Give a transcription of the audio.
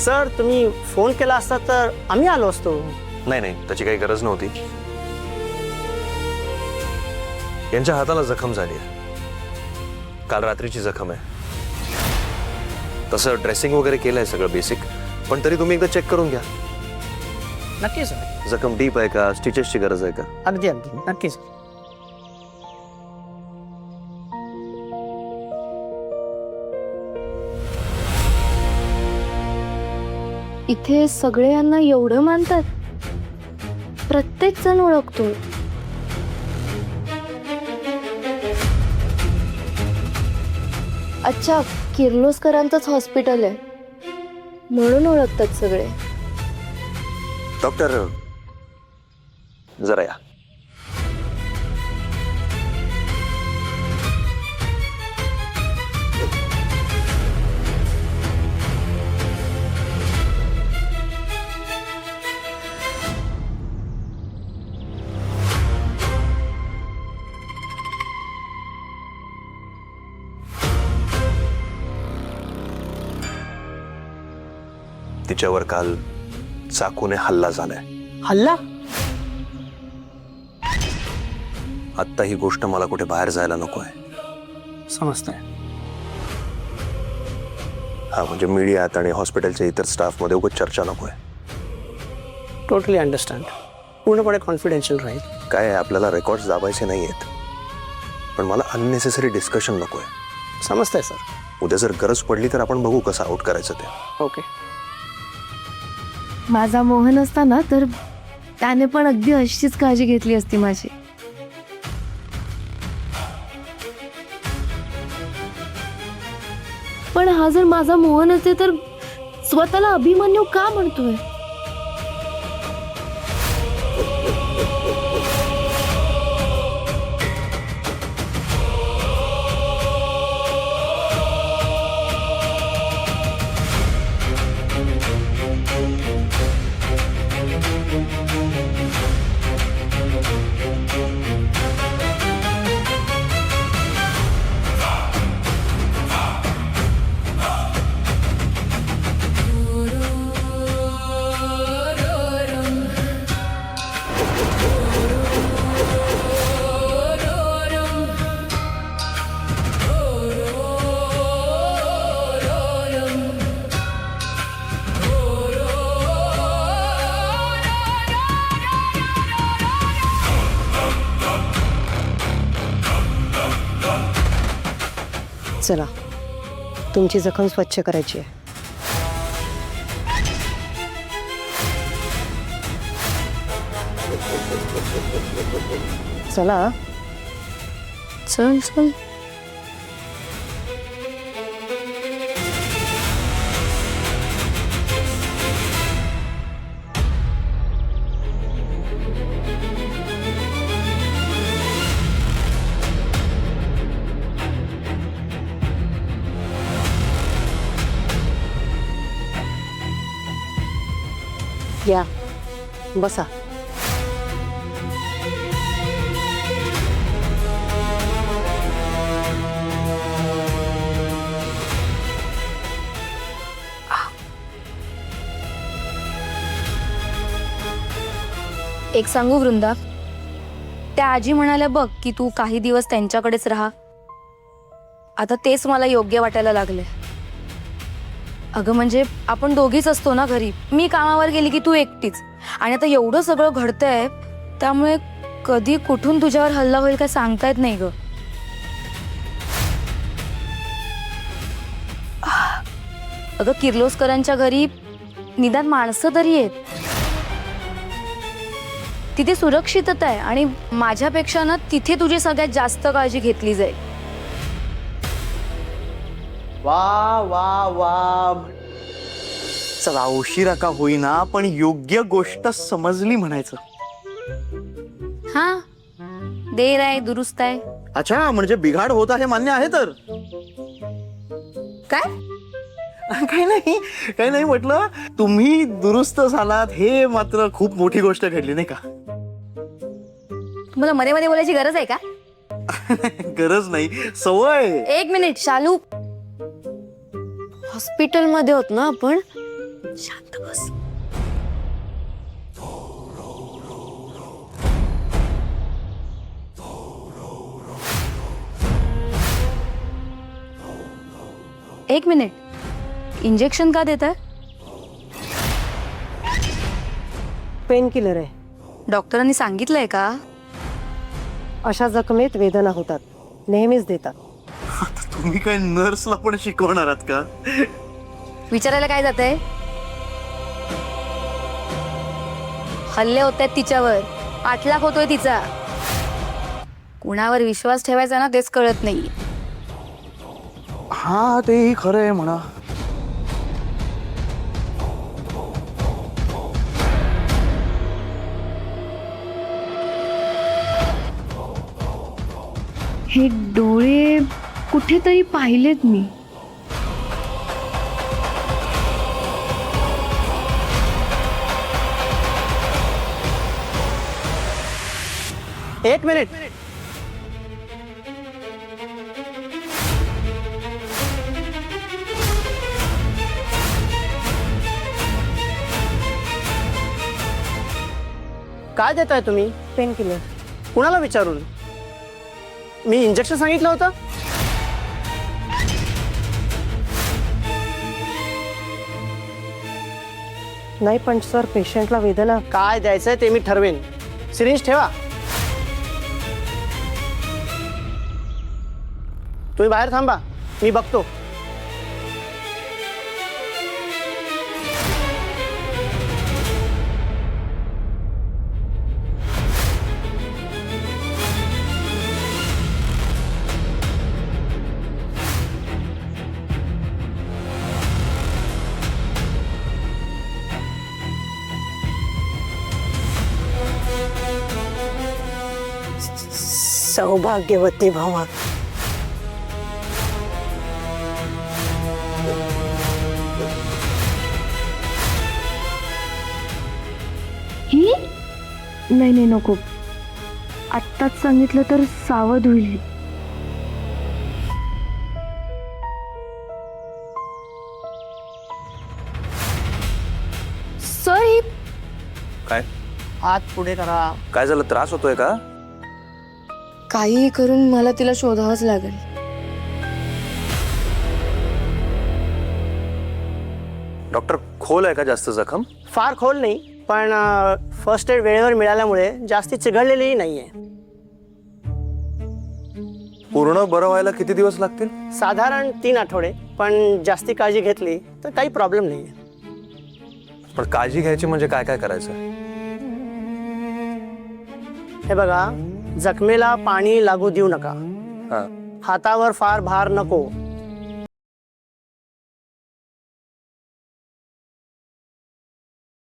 Sir तुम्ही phone केला असता तर आम्ही आलो असतो. नाही नाही, त्याची काही गरज नव्हती. यांच्या हाताला जखम झाली आहे, काल रात्रीची जखम आहे. तसं ड्रेसिंग वगैरे केलंय सगळं बेसिक, पण तरी तुम्ही एकदा चेक करून घ्या. नक्की सर. जखम डीप आहे का, स्टिचेसची गरज आहे का? अगदी अगदी नक्की सर. इथे सगळे यांना एवढं मानतात, प्रत्येक जण ओळखतो. अच्छा, किर्लोस्करांचंच हॉस्पिटल आहे म्हणून ओळखतात सगळे. डॉक्टर जरा या. तिच्यावर काल चाकूने हल्ला झालाय. हल्ला? आत्ता ही गोष्ट मला कुठे बाहेर जायला नको आहे. समजतंय. हा म्हणजे मीडियात आणि हॉस्पिटलच्या इतर स्टाफ मध्ये उगाच चर्चा नको आहे. Totally understand. पूर्णपणे कॉन्फिडेन्शियल राहील. काय आहे, आपल्याला रेकॉर्ड्स दाबायचे नाही आहेत, पण मला अननेसेसरी डिस्कशन नको आहे. समजतंय सर. उद्या जर गरज पडली तर आपण बघू कसं आउट करायचं ते. ओके. माझा मोहन असता ना तर त्याने पण अगदी अशीच काळजी घेतली असती माझी. पण हा जर माझा मोहन असेल तर स्वतःला अभिमन्यू का म्हणतोय? चला, तुमची जखम स्वच्छ करायची आहे. चला. चल चल. या बसा. एक सांगू वृंदा, त्या आजी म्हणाल्या बघ की तू काही दिवस त्यांच्याकडेच राहा. आता तेच मला योग्य वाटायला लागले. अगं म्हणजे आपण दोघीच असतो ना घरी, मी कामावर गेली की तू एकटीच, आणि आता एवढं सगळं घडतंय त्यामुळे कधी कुठून तुझ्यावर हल्ला होईल काय सांगता येत नाही ग. अगं किर्लोस्करांच्या घरी निदान माणसं तरी आहेत, तिथे सुरक्षितता आहे, आणि माझ्यापेक्षा ना तिथे तुझी सगळ्यात जास्त काळजी घेतली जाईल. वा वा वा. चला, उशिरा का होईना पण योग्य गोष्ट समजली म्हणायचं. हा, देर आहे दुरुस्त आहे. अच्छा, म्हणजे बिघाड होत आहे मान्य आहे तर. काय? काही नाही म्हटलं, तुम्ही दुरुस्त झालात हे मात्र खूप मोठी गोष्ट घडली नाही का. तुम्हाला मध्ये मध्ये बोलायची गरज आहे का? गरज नाही, सवय. एक मिनिट शालू, हॉस्पिटलमध्ये होत ना आपण, शांत बस. एक मिनिट, इंजेक्शन का देत आहे? पेन किलर आहे. डॉक्टरांनी सांगितलंय का? अशा जखमेत वेदना होतात, नेहमीच देतात. आता तुम्ही काय नर्सला पण शिकवणार आहात का? विचारायला काय जातंय? हल्ले होत आहेत तिच्यावर, पाठलाग होतोय तिचा. कुणावर विश्वास ठेवायचा ना तेच कळत नाही. हा तेही खरं आहे म्हणा. हे डोळे कुठेतरी पाहिलेत मी. एक मिनिट. काय देताय तुम्ही? Pain killer. कुणाला विचारून? मी इंजेक्शन सांगितलं होतं. नाही पण सर, पेशंटला वेदना. काय द्यायचंय ते मी ठरवेन. सिरिंज ठेवा. तुम्ही बाहेर थांबा, मी बघतो. सौभाग्यवती भावा. ही नाही नाही नको. आत्ताच सांगितलं तर सावध होईल. सर ही काय हात पुढे करा. काय झालं? त्रास होतोय का? काहीही करून मला तिला शोधावंच लागेल. डॉक्टर, खोल आहे का जास्त जखम? फार खोल नाही, पण फर्स्ट एड वेळेवर मिळाल्यामुळे जास्ती चिघळलेलीही नाहीये. पूर्ण बरं व्हायला किती दिवस लागतील? साधारण 3 आठवडे, पण जास्ती काळजी घेतली तर काही प्रॉब्लेम नाहीये. पण काळजी घ्यायची म्हणजे काय काय करायचं? हे बघा, जखमेला पाणी लागू देऊ नका. हा. हातावर फार भार नको.